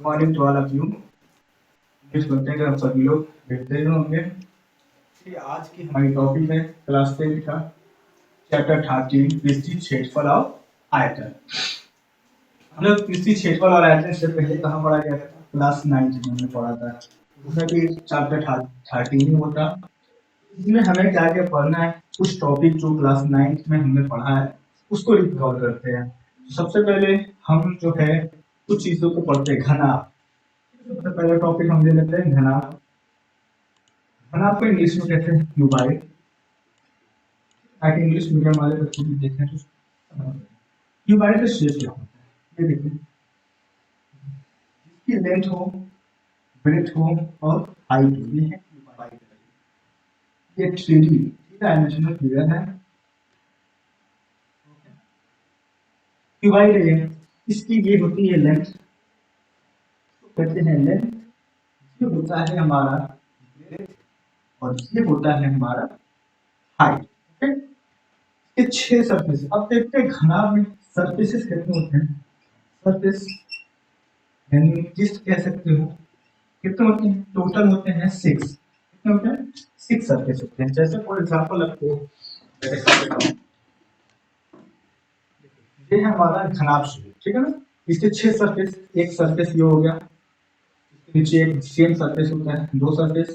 Morning to all of you. इस करते हैं आप सभी लोग देखते ही होंगे कि आज की हमारी टॉपिक है क्लास 10 का चैप्टर 13 विस्तृत क्षेत्रफल और आयतन। हम लोग विस्तृत क्षेत्रफल और आयतन से पहले कहाँ पढ़ा गया था? क्लास 9 में हमने पढ़ा था। उसमें भी चैप्टर 13 ही होता। इसमें हमें क्या क्या पढ़ना है, कुछ टॉपिक जो क्लास 9 में हमने पढ़ा है उसको रिकॉल करते हैं। सबसे पहले हम जो है कुछ चीजों को पढ़ते हैं। घनाभ। सबसे पहला टॉपिक हम ले लेते हैं घनाभ। घनाभ को इंग्लिश में कहते हैं क्यूबाइड। ताकि इंग्लिश मीडियम वाले बच्चे भी देखें तो क्यूबाइड का शेप क्या होता है ये देखिए। इसकी लेंथ हो, ब्रेथ हो और हाइट हो, ये है क्यूबाइड। ये 3D डायमेंशनल फिगर है। क्यूबाइड है, इसकी ये होती है लेंथ, कहते हैं लेंथ। ये होता है हमारा ब्रेथ और ये होता है हमारा हाइट। ओके, ये 6 सरफेस। अब देखते हैं घनाभ में सरफेसेस कितने होते हैं। सरफेस यानी जिस कह सकते हो कितने होते हैं, टोटल होते हैं 6। कितने होते हैं? 6 सरफेस होते हैं। जैसे फॉर एग्जांपल आपको ये है हमारा घनाभ शेप, ठीक है ना। इसके 6 सरफेस, एक सरफेस ये हो गया, नीचे एक सेम सरफेस होता है, 2 सरफेस,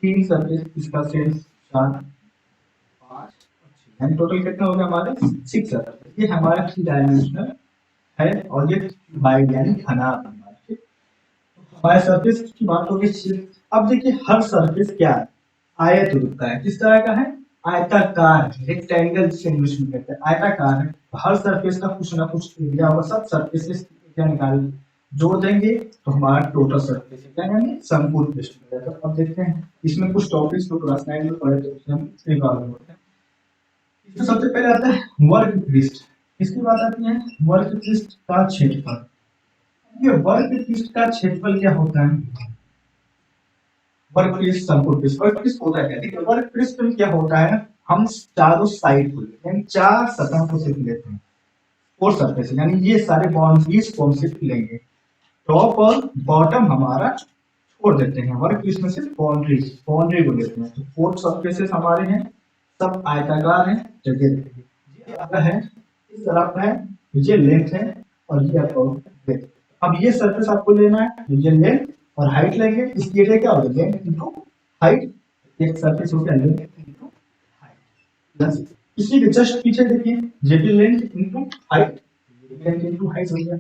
3 सरफेस, इसका सेम 4, 5, यानी टोटल कितना हो गया हमारे 6 सरफेस। ये हमारा 3 डायमेंशनल है और ये क्यूबाइड यानी घनाभ हमारा, ठीक। हमारे सरफेस की बात होगी। अब देखिए हर सरफेस क्या है, आयत रूप का है। किस तरह का है? आयताकार, रेक्टेंगल जिसे इंग्लिश में कहते हैं, आयताकार है। हर सरफेस का कुछ ना कुछ एरिया होगा। सब सरफेसेस क्या निकाल जोड़ देंगे तो हमारा टोटल सरफेस क्या यानी संपूर्ण पृष्ठ हो जाएगा। अब देखते हैं इसमें कुछ टॉपिक्स तो क्लास 9 में पढ़े थे, उसमें हम रिकॉल करते हैं। इसमें सबसे पहले आता है वर्ग पृष्ठ। इसकी बात आती है वर्ग पृष्ठ का क्षेत्रफल। ये वर्ग पृष्ठ का क्षेत्रफल क्या होता है? वर्ग पृष्ठ, संपूर्ण पृष्ठ। वर्ग पृष्ठ होता है क्या? देखिए वर्ग पृष्ठ में क्या होता है, हम चारों साइड को लेते हैं, 4 सतह को सिर्फ लेते हैं, 4 सरफेस, यानी ये सारे बाउंड्रीज को हम सिर्फ लेंगे। टॉप और बॉटम हमारा छोड़ देते हैं। वर्ग पृष्ठ में सिर्फ बाउंड्री को लेते हैं। तो 4 सरफेसेस हमारे हैं, सब आयताकार हैं। जगह देखिए, ये आपका है, इस तरफ है, ये लेंथ है और ये आपका ब्रेथ। अब ये सरफेस आपको लेना है, तो ये लेंथ और हाइट लेंगे। इसकी एरिया क्या होगा? Length into height. एक सरफेस हो गया लेंथ इनटू हाइट, प्लस इसी के जस्ट पीछे देखिए, ये भी length into height, length into height हो गया।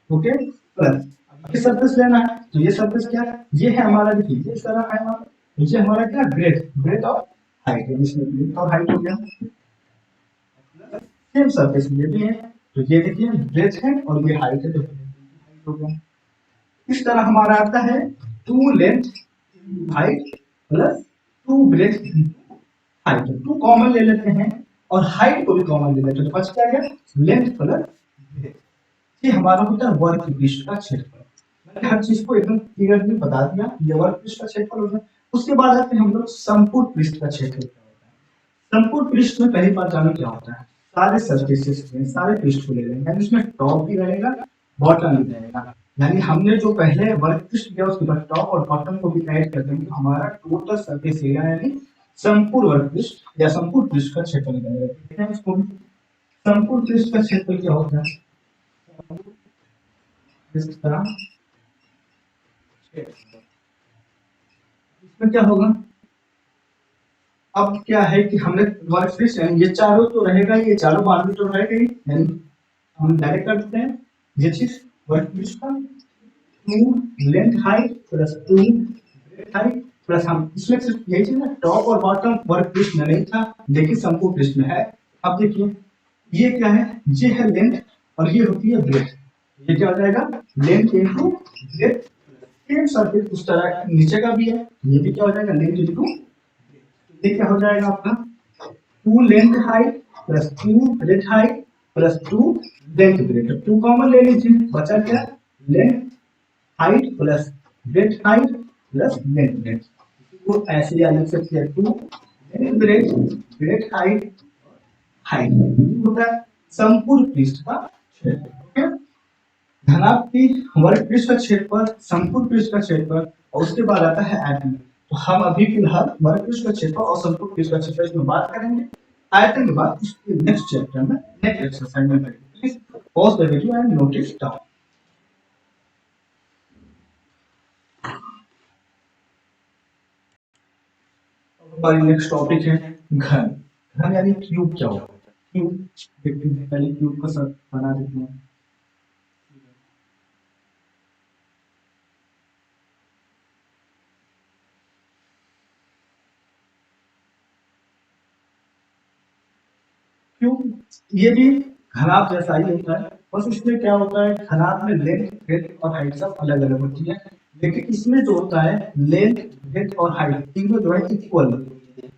ओके, प्लस ये सरफेस लेना है, तो ये सरफेस क्या है? ये है हमारा, देखिए ये इस तरह है हमारा, ये हमारा क्या? ब्रेथ, ब्रेथ और हाइट, इसमें ब्रेथ और हाइट हो गया। सेम सरफेस ये भी है, तो ये देखिए ब्रेथ है और ये हाइट है, तो हाइट हो गया। इस तरह हमारा आता है 2 length height plus 2 breadth height. 2 common ले लेते हैं और हाइट को भी कॉमन ले लेते हैं, तो बच क्या गया? Length plus breadth. ये हमारा होता है वर्ग पृष्ठ का क्षेत्रफल। मैंने हर चीज को एकदम क्लियरली बता दिया, ये वर्ग पृष्ठ का क्षेत्रफल होता है। उसके बाद आते हैं हम लोग संपूर्ण पृष्ठ का क्षेत्रफल क्या होता है। संपूर्ण पृष्ठ में पहली बात जानो क्या होता है। सारे सरफेसेस में सारे पृष्ठ को ले लेंगे, यानी इसमें टॉप भी रहेगा, बॉटम भी रहेगा। यानी हमने जो पहले वर्ग पृष्ठ किया उसके बाद टॉप और बॉटम को भी ऐड कर देंगे, तो हमारा टोटल सरफेस एरिया यानी संपूर्ण वर्ग पृष्ठ या संपूर्ण पृष्ठ का क्षेत्रफल निकलेगा। इसको संपूर्ण पृष्ठ का क्षेत्रफल क्या होता है? इस तरह इसमें क्या होगा? अब क्या है कि हमने वर्ग पृष्ठ यानी ये चारों तो रहेगा, ये चारों बाउंड्री तो रहेगा ही, यानी हम डायरेक्ट कर देते हैं ये चीज वर्ग पृष्ठ का 2 length height plus 2 breadth height plus, हम इसमें सिर्फ यही चीज ना, टॉप और बॉटम वर्ग पृष्ठ में नहीं था लेकिन संपूर्ण पृष्ठ में है। अब देखिए ये क्या है? ये है लेंथ और ये होती है ब्रेथ। ये क्या हो जाएगा? Length into breath. Same surface उस तरह नीचे का भी है, ये भी क्या हो जाएगा? लेंथ इनटू, ये क्या हो जाएगा आपका? 2 length height plus 2 breadth height plus 2 length breadth. 2 common ले लीजिए, बचा क्या? Length height plus breadth height plus length breadth. तो ऐसे या लिख सकते हैं 2 length breadth breadth height height होता है संपूर्ण पृष्ठ का क्षेत्र। ओके, घनाभ की वर्ग पृष्ठ का क्षेत्रफल, संपूर्ण पृष्ठ का क्षेत्रफल और उसके बाद आता है आयतन। तो हम अभी फिलहाल वर्ग पृष्ठ का क्षेत्रफल और संपूर्ण पृष्ठ का क्षेत्रफल इसमें बात करेंगे। आयतन के बाद इसके नेक्स्ट चैप्टर में नेक्स्ट एक्सरसाइज में करेंगे। Please pause the video and note it down. हमारी नेक्स्ट टॉपिक है घन। घन यानी क्यूब क्या होता है? क्यूब देखते हैं, पहले क्यूब का सब बना देते हैं। क्यूब ये भी घनाभ जैसा ही होता है, बस इसमें क्या होता है, घनाभ में लेंथ ब्रेथ और हाइट सब अलग अलग होती है, लेकिन इसमें जो होता है लेंथ ब्रेथ और हाइट तीनों जो है इक्वल होती है।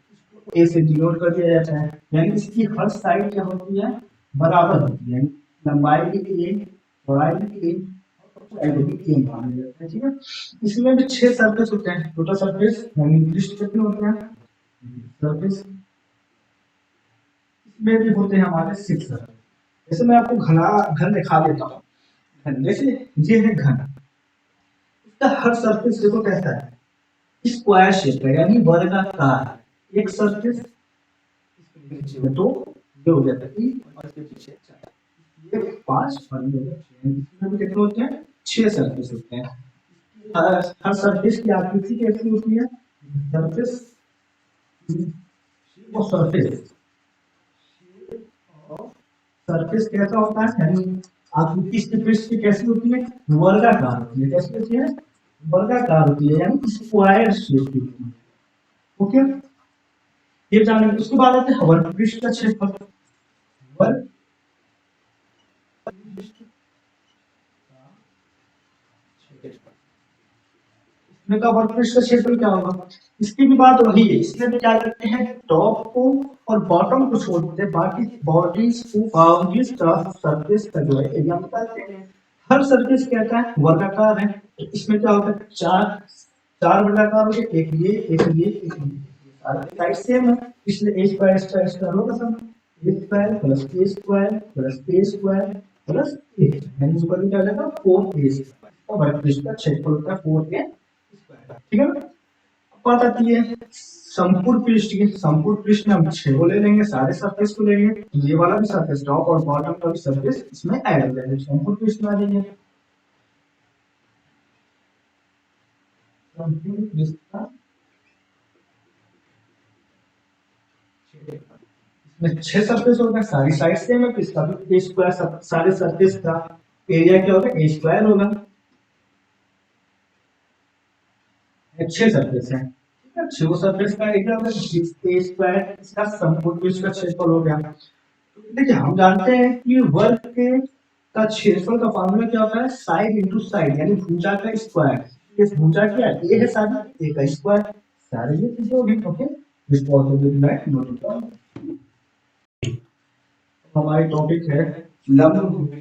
ए से डिनोट कर दिया जाता है, यानी इसकी हर साइड क्या होती है, बराबर होती है। लंबाई भी ए, चौड़ाई भी ए, ठीक है। इसमें भी 6 सरफेस होते हैं, टोटल सरफेस यानी पृष्ठ कितने होते हैं, सरफेस में भी होते हैं हमारे 6 सरफेस। जैसे मैं आपको घन दिखा देता हूँ। घन जैसे ये है घन, इसका हर सरफेस देखो कैसा है, स्क्वायर शेप है यानी वर्गाकार। एक सरफेस तो ये हो जाता है 3 और इसके पीछे 4, ये 5 और ये 6। इसमें भी कितने होते हैं, 6 सरफेस होते हैं। हर सरफेस की आकृति कैसी होती है, सरफेस और सरफेस सरफेस कैसा होता है, यानी आकृति इसकी पृष्ठ की कैसी होती है, वर्गाकार होती है। कैसी होती है, वर्गाकार होती है यानी स्क्वायर शेप की होती है। ओके, ये जानेंगे। उसके बाद आते हैं वर्ग पृष्ठ का क्षेत्रफल। वर्ग इसमें का वर्ग पृष्ठ का क्षेत्रफल क्या होगा, इसकी भी बात वही है। इसमें भी क्या करते हैं, टॉप को और बॉटम को छोड़ देते हैं, बाकी बॉडीज को बाउंड्रीज का सरफेस का जो है एरिया बताते हैं। हर सरफेस कहता है वर्गाकार है, तो इसमें क्या होता है, चार वर्गाकार हो गए, एक ये एक ये एक ये, साइड सेम है, इसलिए ए स्क्वायर एक्स्ट्रा होगा सब, ए स्क्वायर प्लस ए स्क्वायर प्लस ए स्क्वायर प्लस ए, यानी ऊपर में क्या आ जाएगा 4a स्क्वायर, और वर्ग पृष्ठ का क्षेत्रफल होता है 4a स्क्वायर। ठीक है ना। अब बात आती है संपूर्ण पृष्ठ की। संपूर्ण पृष्ठ में हम 6 को ले लेंगे, सारे सरफेस को लेंगे, तो ये वाला भी सरफेस, टॉप और बॉटम का भी सरफेस इसमें ऐड हो जाएगा, संपूर्ण पृष्ठ में आ जाएंगे। संपूर्ण पृष्ठ का इसमें 6 सरफेस होगा, सारी साइड सेम है, तो इसका भी ए स्क्वायर, सारे सरफेस का एरिया क्या होगा, ए स्क्वायर होगा। 6 सरफेस है, 6 सरफेस का एरिया होगा, ए स्क्वायर इसका संपूर्ण पृष्ठ का क्षेत्रफल हो गया। देखिए हम जानते हैं कि वर्ग के का क्षेत्रफल का फॉर्मूला क्या होता है, साइड इनटू साइड यानी भुजा का स्क्वायर। इस भुजा क्या है, ए है सारी, ए का स्क्वायर, सारे ये चीजें होगी। Okay, this was the that note down. हमारी टॉपिक है लंब,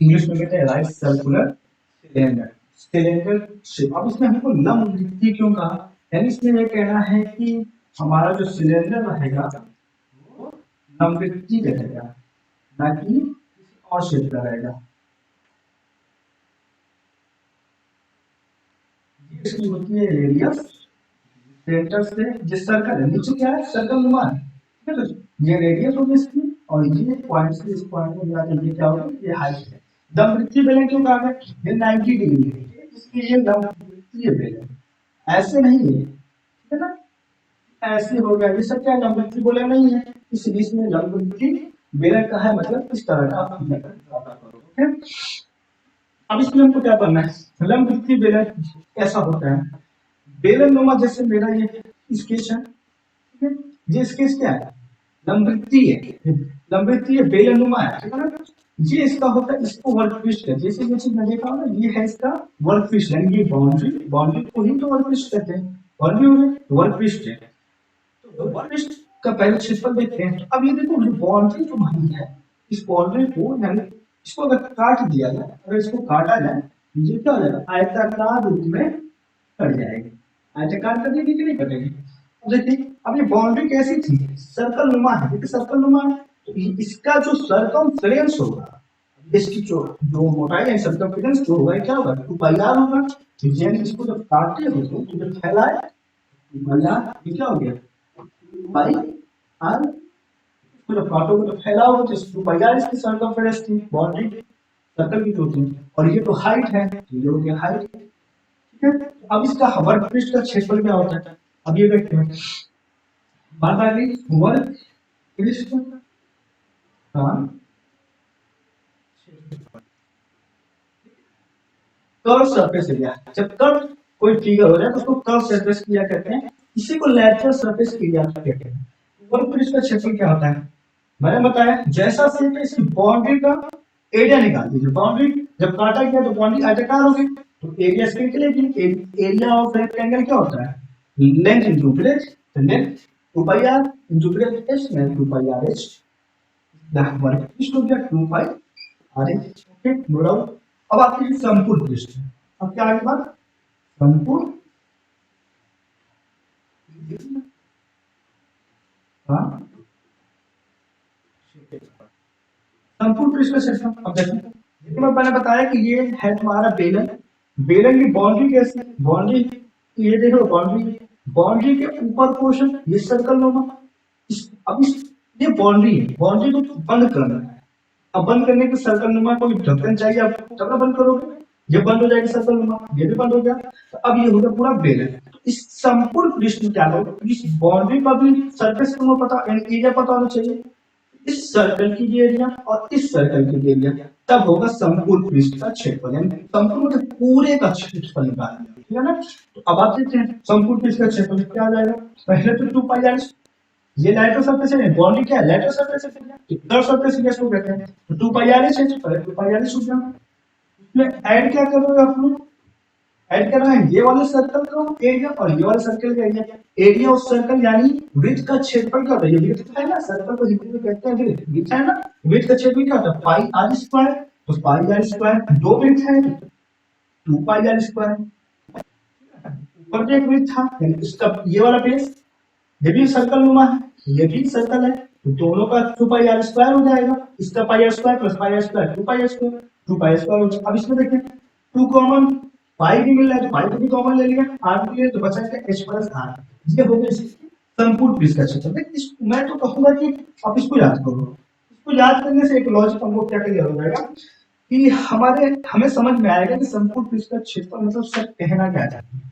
इंग्लिश में कहते हैं right circular cylinder, cylinder shape. अब इसमें हमको लंब वृत्तीय क्यों कहा, यानी इसमें यह कहना है कि हमारा जो सिलेंडर रहेगा वो लंब वृत्तीय रहेगा, ना कि किसी और शेप का रहेगा। इसकी होती है रेडियस, सेंटर से जिस सर्कल है नीचे क्या है, सर्कल नुमा है, ठीक है। तो ये रेडियस होगी इसकी, और ये पॉइंट से इस पॉइंट में मिलाकर ये क्या होगा, ये हाइट है। लंब वृत्तीय बेलन क्यों कहा गया, ये 90 डिग्री है, इसलिए ये लंब वृत्तीय बेलन, ऐसे नहीं है, ठीक है ना, ऐसे हो गया। ये सब क्या लंब वृत्तीय बेलन नहीं है, इसलिए इसमें लंब वृत्तीय बेलन का है मतलब इस तरह का आप करोगे। अब इसमें हमको क्या करना है, लंब वृत्तीय बेलन कैसा होता है, बेलन नुमा, जैसे मेरा ये स्केच है, ठीक है, ये स्केच क्या है, लंबवृत्तीय है, लंबवृत्तीय बेलन नुमा है, ठीक है ना। ये इसका होता है, इसको वर्ग पृष्ठ है, जैसे जैसे मैं देखा ना, ये है इसका वर्ग पृष्ठ, यानी ये बाउंड्री, बाउंड्री को ही तो वर्ग पृष्ठ कहते हैं, बाउंड्री हो गई वर्ग पृष्ठ है। तो वर्ग पृष्ठ का पहले क्षेत्रफल देखते हैं। अब ये देखो जो बाउंड्री जो बनी है, इस बाउंड्री को यानी इसको अगर काट दिया जाए, अगर इसको काटा जाए, ये क्या हो जाएगा, आयताकार रूप में कट जाएगी। आयताकार कटेगी कि नहीं कटेगी, देखिए अब ये बाउंड्री कैसी थी, सर्कल नुमा है, क्योंकि सर्कल नुमा है, तो इसका जो सर्कमफ्रेंस होगा, इसकी जो मोटाई है सर्कमफेरेंस जो होगा क्या होगा 2πr होगा। यानी इसको जब काटे हो तो जब फैलाए 2πr, ये क्या हो गया 2πr। तो जब काटोगे तो फैला होगा तो 2πr इसकी सर्कमफेरेंस थी, बाउंड्री सर्कल की जो थी, और ये तो हाइट है, ये हो गया हाइट। ठीक है, अब इसका वर्ग पृष्ठ का क्षेत्रफल क्या होता है, अब ये देखते हैं। बात आ गई वर्ग पृष्ठ का कर्व सरफेस एरिया। जब कर्व कोई फिगर हो जाए तो उसको कर्व सरफेस एरिया कहते हैं, इसी को लैटरल सरफेस एरिया कहते हैं। वर्ग पृष्ठ का क्षेत्रफल क्या होता है, मैंने बताया जैसा शेप है इसकी बाउंड्री का एरिया निकाल दीजिए। बाउंड्री जब काटा गया तो बाउंड्री आयताकार होगी, तो एरिया इसकी निकलेगी। एरिया ऑफ रेक्टेंगल क्या होता है, लेंथ इनटू ब्रेथ, तो length 2πr into breadth h में 2πrh, वर्ग पृष्ठ हो गया 2πrh। Okay, no doubt. अब आपके लिए संपूर्ण पृष्ठ है। अब क्या आगे बात, संपूर्ण संपूर्ण पृष्ठ का क्षेत्रफल। अब देखिए मैंने बताया कि ये है तुम्हारा बेलन। बेलन की बाउंड्री कैसी, बाउंड्री ये देखो, बाउंड्री के ऊपर पोर्शन ये सर्कल नुमा। अब इस ये बाउंड्री है, बाउंड्री को बंद करना है। अब बंद करने के सर्कल नुमा कोई ढक्कन चाहिए आपको, तब बंद करोगे, ये बंद हो जाएगी सर्कल नुमा, ये भी बंद हो गया। तो अब ये हो गया पूरा बेलन। तो इस संपूर्ण पृष्ठ में क्या होगा, इस बाउंड्री का भी सरफेस को पता, एरिया पता होना चाहिए, इस सर्कल की एरिया और इस सर्कल की एरिया, तब होगा संपूर्ण पृष्ठ का क्षेत्रफल, यानी संपूर्ण के पूरे का क्षेत्रफल निकालना, ठीक है ना। तो अब आप देखते हैं संपूर्ण पृष्ठ का क्षेत्रफल क्या आ जाएगा। पहले तो 2πr, ये लाइटर सरफेस है, बाउंड्री क्या है, लाइटर सरफेस है, कर्व सरफेस एरिया इसको कहते हैं। तो 2πr है, 2πr सूत्र जाना, इसमें ऐड क्या करोगे आप लोग, ऐड करना है ये वाले सर्कल का एरिया और ये वाले सर्कल का एरिया। एरिया ऑफ सर्कल यानी वृत्त का क्षेत्रफल क्या होता है, ये वृत्त है ना, सर्कल को हिंदी में कहते हैं वृत्त है ना। वृत्त का क्षेत्रफल क्या होता है, पाई आर स्क्वायर। तो पाई आर स्क्वायर दो वृत्त है, 2πr स्क्वायर। ऊपर भी एक वृत्त था, इसका ये वाला बेस, ये भी सर्कल नुमा है, ये भी सर्कल है, तो दोनों का 2πr स्क्वायर हो जाएगा। इसका pi square plus pi square 2πr square, 2πr square हो जाएगा। अब इसमें देखिए 2 कॉमन, पाई भी मिल रहा है तो पाई को भी कॉमन ले लिया, आर भी ले तो बचा क्या h प्लस आर। ये हो गया इसकी संपूर्ण पृष्ठ का क्षेत्रफल। मैं तो कहूंगा कि आप इसको याद करो, इसको याद करने से एक लॉजिक हमको क्या क्लियर हो जाएगा कि हमें समझ में आएगा कि संपूर्ण पृष्ठ का क्षेत्रफल मतलब सर कहना क्या चाहते हैं।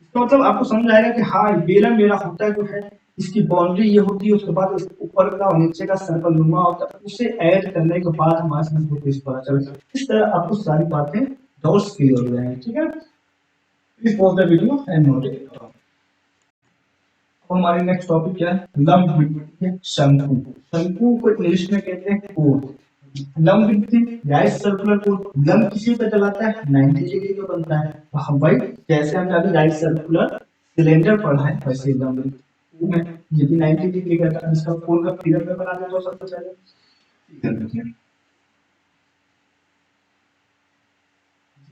इसका मतलब आपको समझ आएगा कि हाँ बेलन मेरा होता है जो है, इसकी बाउंड्री ये होती है, उसके बाद ऊपर का और नीचे का सर्कल नुमा होता है, उसे ऐड करने के बाद हमारे संपूर्ण पृष्ठ पता चलता है। इस तरह आपको सारी बातें डाउट्स क्लियर हो जाएंगे, ठीक है। Please pause the video and note it down. अब हमारी नेक्स्ट टॉपिक क्या है, लंब वृत्तीय शंकु। शंकु को इंग्लिश में कहते हैं कोन। लंब वृत्तीय राइट सर्कुलर कोन, लंब किसी पे चलाता है 90 डिग्री पे बनता है। हम भाई जैसे हमने अभी राइट सर्कुलर सिलेंडर पढ़ा है वैसे लंब वृत्तीय में ये भी 90 डिग्री का था, इसका कोन का फिगर में बना दो सबसे पहले।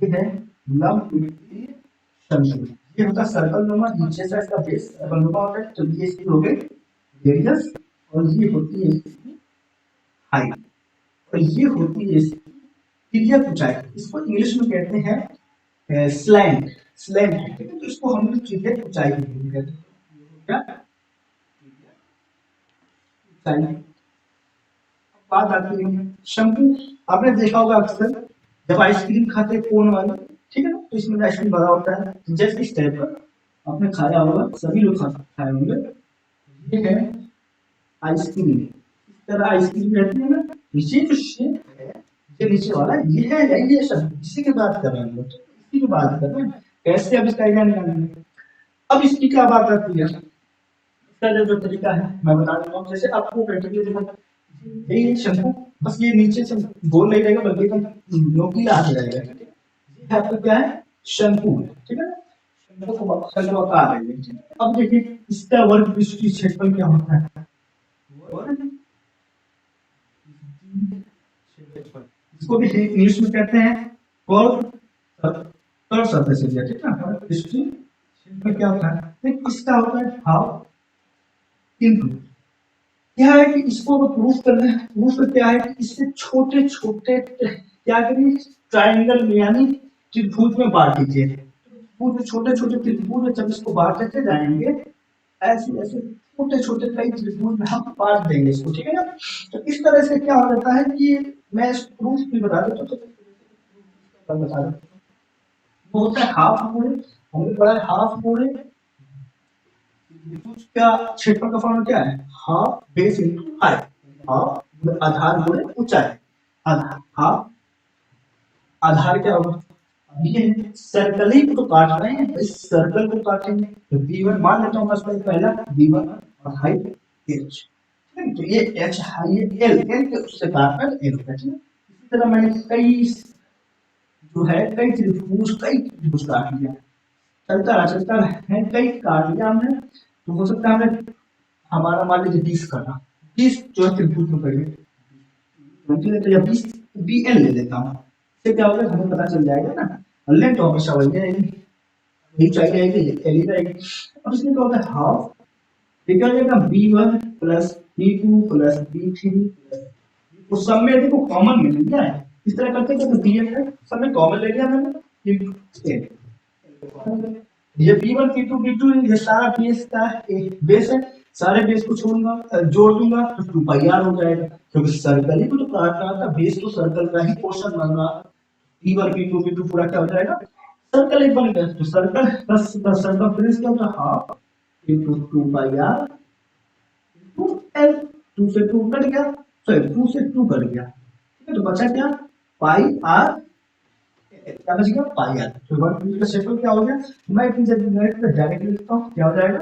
ये है लंब वृत्तीय शंकु। ये होता है सर्कल नुमा, नीचे से इसका बेस सर्कल नुमा होता है। तो ये इसकी हो गई रेडियस और ये होती है इसकी हाइट और ये होती है इसकी तिर्यक ऊंचाई। इसको इंग्लिश में कहते हैं स्लैंट, स्लैंट है, ठीक है। तो इसको हम लोग तिर्यक ऊंचाई कहते हैं, क्या ऊंचाई। बात आती है शंकु। आपने देखा होगा अक्सर जब आइसक्रीम खाते हैं कोन वाली, ठीक है ना, तो इसमें आइसक्रीम भरा होता है जैसे इस टाइप का, आपने खाया होगा, सभी लोग खाए होंगे। ये है आइसक्रीम, इस तरह आइसक्रीम रहती है ना, नीचे जो शेप है ये नीचे वाला ये है ये सब इसी की बात कर रहे हैं हम लोग, इसी की बात कर रहे हैं कैसे अब इसका आइडिया निकालेंगे। अब इसकी क्या बात आती है, इसका जो तरीका है मैं बता देता हूँ। जैसे आपको प्रैक्टिकली देखो, ये शंकु बस ये नीचे से गोल नहीं रहेगा बल्कि एकदम नोकीला आगे रहेगा, ठीक है। ये आपका क्या है शंकु, ठीक है। शंकु को शंकुआकार है ये। अब देखिए इसका वर्ग पृष्ठ की क्षेत्रफल क्या होता है, इसको भी इंग्लिश में कहते हैं कर्व सरफेस एरिया, ठीक है ना। पृष्ठ में क्या होता है, इसका होता है हाफ, किंतु क्या है कि इसको प्रूफ करना है, प्रूफ क्या है कि इससे छोटे छोटे क्या करिए, ट्राइंगल में यानी त्रिभुज में बांट दीजिए। त्रिभुज में छोटे छोटे त्रिभुज में जब इसको बांटते जाएंगे, ऐसे ऐसे छोटे छोटे कई त्रिभुज में हम बांट देंगे इसको, ठीक है ना। तो इस तरह से क्या हो जाता है कि मैं इसको प्रूफ भी बता देता हूँ, तो बता देता हूँ। वो होता है हाफ मोड़े, हमने पढ़ा है हाफ मोड़े। त्रिभुज का क्षेत्रफल का फॉर्मूला क्या है, half base into height. Half आधार गुणे ऊंचाई, आधार हाफ आधार क्या होगा, ये सर्कल ही तो काट रहे हैं, इस सर्कल को काटेंगे तो b1 मान लेता हूँ बस पहला b1 और हाइट h, तो ये h है, ये l के उससे काटना l होगा, ठीक है। इसी तरह मैंने कई जो है कई त्रिभुज काट लिया, चलता है कई काट लिया हमने, तो हो सकता है हमें हमारा मान लीजिए 20 करना, 20 जो है त्रिभुज में करिए, तो या 20 bl ले लेता हूँ, इससे क्या होगा हमें पता चल जाएगा ना, लेंथ तो हमेशा वही रहेगी, यही चाहिए रहेगी, एल ही रहेगी। अब इसमें क्या होता है हाफ, ठीक है, b1 plus b2 plus b3 plus, उस सब में देखो कॉमन ले लिया है, इस तरह करते हैं bn है सब में कॉमन ले लिया मैंने, ये b1 b2 b2 ये सारा बेस का बेस है, सारे बेस को छोड़ूंगा जोड़ दूंगा तो 2 पाई r हो जाएगा, क्योंकि सर्कल ही को तो काट रहा था, बेस तो सर्कल का ही पोर्शन बन रहा है, b1 b2 b2 पूरा क्या हो जाएगा, सर्कल एक बन गया, तो सर्कल प्लस सर्कमफ्रेंस क्या होगा हाफ इनटू 2 पाई r इनटू l, 2 से 2 कट गया, सॉरी 2 से 2 कट गया, ठीक है, तो बचा क्या पाई r, क्या बच गया पाई r, तो वर्क पीस का क्षेत्रफल क्या हो गया, मैं इतनी जल्दी डायरेक्टली लिखता हूँ, क्या हो जाएगा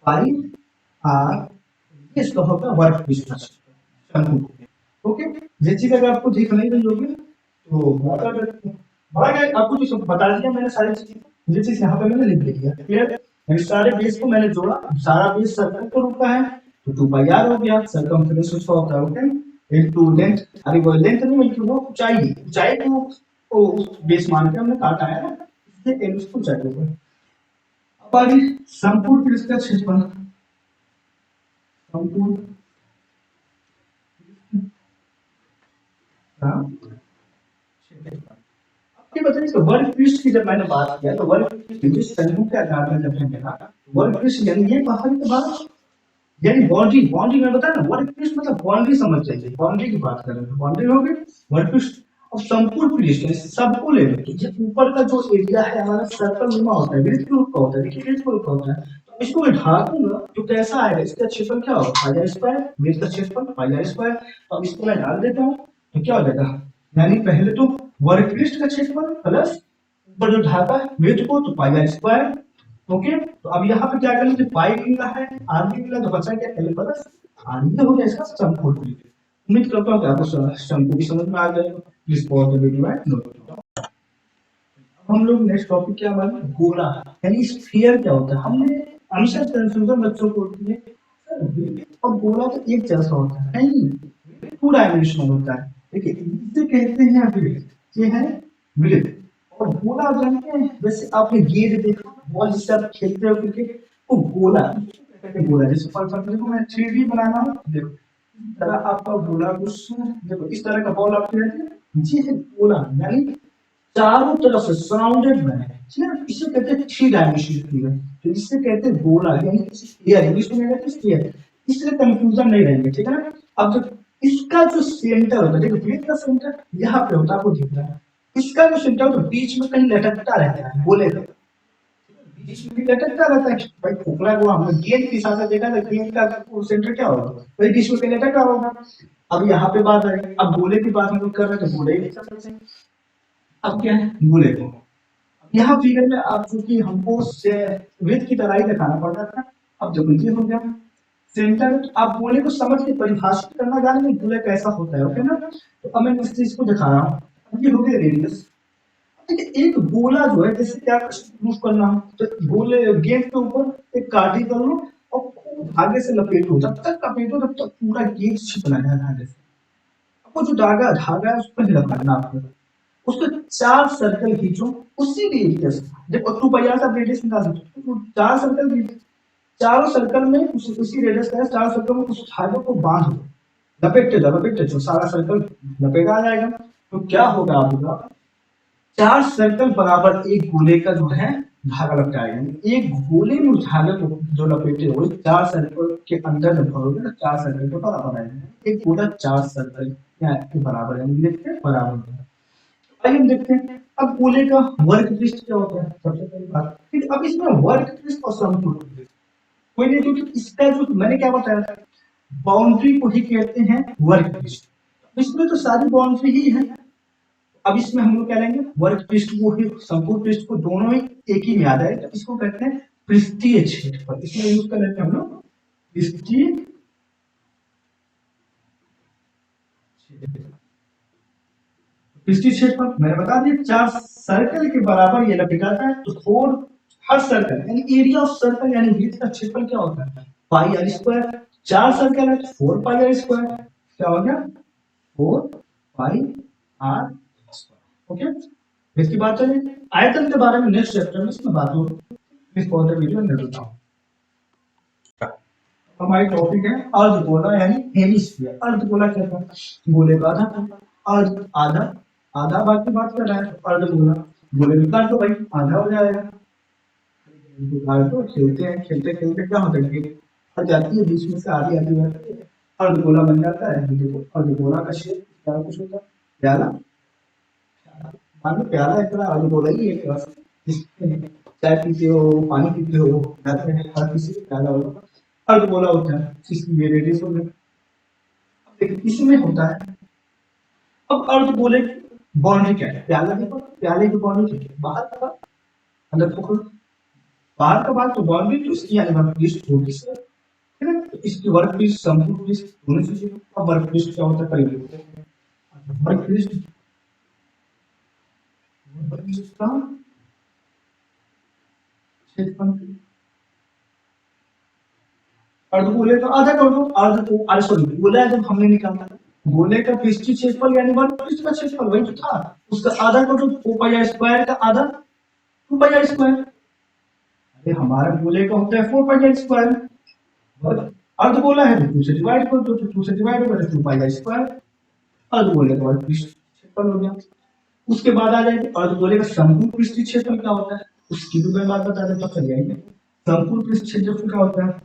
पाई r, इसका होगा वर्क पीस का क्षेत्रफल, ओके। ये चीज अगर आपको दिख नहीं रही होगी तो बड़ा आपको जो बता दिया मैंने सारी चीजें, ये चीज यहाँ पे मैंने लिख दिया, क्लियर। सारे बेस को मैंने जोड़ा, सारा बेस सर्कल पर रुका है तो 2 पाई r हो गया, सर्कमफ्रेंस उसका होता है ओके इनटू लेंथ, अरे वो लेंथ नहीं बल्कि वो ऊंचाई, ऊंचाई को उस बेस मान के हमने काटा है ना, इसलिए l उसको ऊंचाई होगा। अब आगे संपूर्ण पृष्ठ का क्षेत्रफल, संपूर्ण ये बताइए वर्ग पृष्ठ की जब मैंने बात किया तो वर्ग पृष्ठ शंकु के आकार में जब हमने कहा वर्ग पृष्ठ यानी ये बाहर के बाहर, यानी बाउंड्री, बाउंड्री में बताया ना वर्ग पृष्ठ मतलब बाउंड्री समझ जाइए, बाउंड्री की बात कर रहे हैं, बाउंड्री हो गई वर्ग पृष्ठ। अब संपूर्ण पृष्ठ सबको ले लेते हैं, ये ऊपर का जो एरिया है हमारा सर्कल नुमा होता है, वृत्त के रूप का होता है, देखिए वृत्त के रूप का होता है, तो इसको मैं ढाकूंगा तो कैसा आएगा, इसका क्षेत्रफल क्या होगा पाई r स्क्वायर, वृत्त का क्षेत्रफल पाई r स्क्वायर, तो अब इसको मैं डाल देता हूँ तो क्या हो जाएगा, यानी पहले तो वर्ग पृष्ठ का क्षेत्रफल प्लस ऊपर जो ढाका है वृत्त को तो पाई r स्क्वायर, ओके। तो अब यहाँ पे क्या कर लीजिए पाई मिला है आर भी मिला, तो बचा क्या l प्लस आर, ये हो गया इसका संपूर्ण पृष्ठ। उम्मीद करता हूँ कि आपको शंकु भी समझ में आ जाएगा, please pause the video and note. हम लोग नेक्स्ट टॉपिक क्या हमारा गोला यानी स्फीयर क्या होता है, हमने हमेशा कंफ्यूजन बच्चों को होती है और गोला तो एक जैसा होता है नहीं, टू डायमेंशनल होता है, देखिए इसे कहते हैं वृत्त, ये है वृत्त, और गोला जानते हैं वैसे आपने गेंद देखा बॉल जिससे आप खेलते हो क्रिकेट, तो गोला कहते हैं गोला, जैसे फॉर एग्जांपल देखो मैं 3D बनाना हूं, देखो इस तरह आपका गोला कुछ देखो इस तरह का बॉल आप खेलते हैं, ये है गोला यानी चारों तरफ से सराउंडेड में है, ठीक है, इसे कहते हैं 3 डायमेंशनल फिगर, तो इसे कहते हैं गोला यानी स्फीयर, इंग्लिश में कहते हैं स्फीयर, इसलिए कंफ्यूजन नहीं रहेंगे, ठीक है ना। अब जो इसका जो सेंटर होता है, देखो वृत्त का सेंटर यहाँ पे होता है, आपको दिख रहा है, इसका जो सेंटर होता है बीच में कहीं लटकता रहता है, गोले का बीच में लटकता रहता है, भाई खोखला को हमने गेंद के हिसाब से देखा था, गेंद का सेंटर क्या होगा, भाई बीच में कहीं लटका होगा। अब यहाँ पे बात आई, अब गोले की बात हम लोग कर रहे हैं तो गोले के हिसाब से, अब क्या है गोले को यहाँ फिगर में आप चूंकि हमको वृत्त की तरह ही दिखाना पड़ता था, अब देखो ये हो गया सेंटर, आप गोले को समझ के परिभाषित करना जाने में गोले कैसा होता है, ओके ना। तो अब मैं इस चीज को दिखा रहा हूँ, ये हो गया रेडियस, देखिए एक गोला जो है जैसे क्या प्रूफ करना हो तो गोले गेंद के ऊपर एक काठी कर लो और खूब धागे से लपेटो, जब तक लपेटो तब तक पूरा गेंद छिपना है धागे से, आपको जो धागा धागा है उस पर लगाना आपको, उसके 4 सर्कल खींचो उसी रेडियस, जब 2 पाई r का रेडियस निकाल सकते हो, 4 सर्कल खींचो, चारों सर्कल में उसी रेडियस का 4 सर्कल में उस धागे को बांध दो, लपेटते जाओ सारा सर्कल लपेटा आ जाएगा, तो क्या होगा आपका, 4 सर्कल बराबर एक गोले का जो है धागा लपटाएगा, यानी एक गोले में उस धागे को जो लपेटे हुए 4 सर्कल के अंदर जब भरोगे ना 4 सर्कल के बराबर आएगा, एक गोला 4 सर्कल के बराबर है, देखते हैं बराबर है। आइए हम देखते हैं अब गोले का वर्ग पृष्ठ क्या होता है, सबसे पहली बात। ठीक, अब इसमें वर्ग पृष्ठ और समपूर्ण पृष्ठ कोई नहीं, क्योंकि इसका जो मैंने क्या बताया था, बाउंड्री को ही कहते हैं वर्ग पृष्ठ, इसमें तो सारी बाउंड्री ही है। अब इसमें हम लोग क्या लेंगे, वर्ग पृष्ठ को ही संपूर्ण पृष्ठ को दोनों ही एक ही में आ जाए, तो इसको कहते हैं पृष्ठीय क्षेत्रफल, इसमें यूज कर लेते हैं हम लोग पृष्ठीय क्षेत्रफल। मैंने बता दिया 4 सर्कल के बराबर ये लपेटाता है, तो 4 हर सर्कल यानी एरिया ऑफ सर्कल यानी वृत्त का क्षेत्रफल क्या होता है, पाई आर स्क्वायर। 4 सर्कल है तो 4 पाई आर स्क्वायर, क्या हो गया 4 पाई आर स्क्वायर। ओके, इसकी बात चले आयतन के बारे में नेक्स्ट चैप्टर में इसमें बात होगी, इस पौधे वीडियो में देता हूं। हमारी टॉपिक है अर्धगोला यानी हेमिस्फीयर। अर्धगोला क्या था, गोले का आधा, अर्ध आधा, आधा भाग की बात कर रहा है तो अर्धगोला, गोले में काट दो भाई आधा हो जाएगा। तो खेलते हैं, खेलते खेलते क्या होता है, हट जाती है बीच में से आधी आधी जाती है, अर्धगोला बन जाता है। देखो अर्धगोला का शेप क्या कुछ होता है, प्याला, मान लो प्याला एक तरह अर्धगोला ही एक तरह से, चाय पीते हो पानी पीते हो जाते हैं, हर किसी को प्याला होगा, अर्धगोला होता है, इसकी ये रेडियस हो गई। लेकिन इसमें होता है, अब अर्धगोले की बाउंड्री क्या है, प्याला देखो प्याले की बाउंड्री क्या है, बाहर का भाग अंदर पकड़ो, बाहर का भाग तो बाउंड्री, तो इसकी यानी वर्ग पृष्ठ होगी सर, ठीक है। तो इसकी वर्ग पृष्ठ संपूर्ण पृष्ठ दोनों चीजें, अब वर्ग पृष्ठ क्या होता है परिधि होता है, वर्ग पृष्ठ का क्षेत्रफल, अर्धगोले का आधा कर दो, अर्ध को सॉरी गोला जब हमने निकाला गोले का पृष्ठीय क्षेत्रफल यानी वर्ग पृष्ठ का क्षेत्रफल वही तो था, उसका आधा कर दो 4 पाई आर स्क्वायर का आधा 2 पाई आर स्क्वायर। अरे हमारा गोले का होता है 4 पाई आर स्क्वायर, अर्धगोला है तो 2 से डिवाइड कर दो, तो 2 से डिवाइड होगा तो 2 पाई आर स्क्वायर, अर्धगोले का वर्ग पृष्ठ क्षेत्रफल हो गया। उसके बाद आ जाएगी अर्धगोले का संपूर्ण पृष्ठीय क्षेत्रफल क्या होता है, उसकी भी मैं बात बता देता हूं, चल जाएंगे। संपूर्ण पृष्ठ क्षेत्रफल क्या होता है,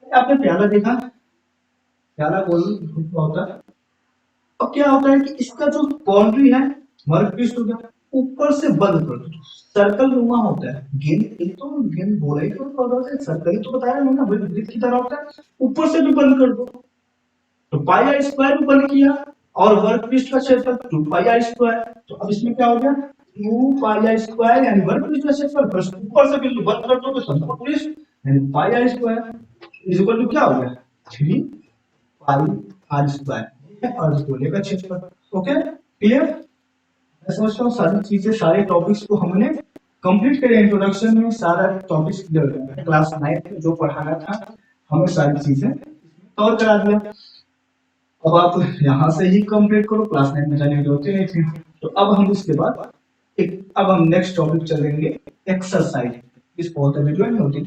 आपने प्याला देखा, प्याला गोल होता है। अब क्या होता है कि इसका जो बाउंड्री है वर्ग पृष्ठ हो गया, ऊपर से बंद कर दो, सर्कल नुमा होता है, गेंद एक तो गेंद गोला ही तो होता है, सर्कल ही तो बताया ना वृत्त की तरह होता है, ऊपर से भी बंद कर दो, तो पाई आर स्क्वायर भी बंद किया और वर्ग पृष्ठ का क्षेत्रफल 2 पाई आर स्क्वायर, तो अब इसमें क्या हो गया 2 पाई आर स्क्वायर यानी वर्ग पृष्ठ का क्षेत्रफल, बस ऊपर से बिल्कुल बंद कर दो तो संपूर्ण पृष्ठ यानी pi r square is equal to क्या हो गया 3 पाई आर स्क्वायर, अर्धगोले का क्षेत्रफल। ओके क्लियर, मैं समझता हूँ सारी चीजें सारे टॉपिक्स को हमने कंप्लीट करे, इंट्रोडक्शन में सारा टॉपिक्स क्लियर कर, क्लास 9 में जो पढ़ाना था हमें सारी चीजें कवर करा दिया। अब आप यहाँ से ही कंप्लीट करो, क्लास 9 में जाने की जरूरत नहीं थी। तो अब हम इसके बाद अब हम नेक्स्ट टॉपिक चलेंगे एक्सरसाइज, इस बहुत वीडियो में होती है।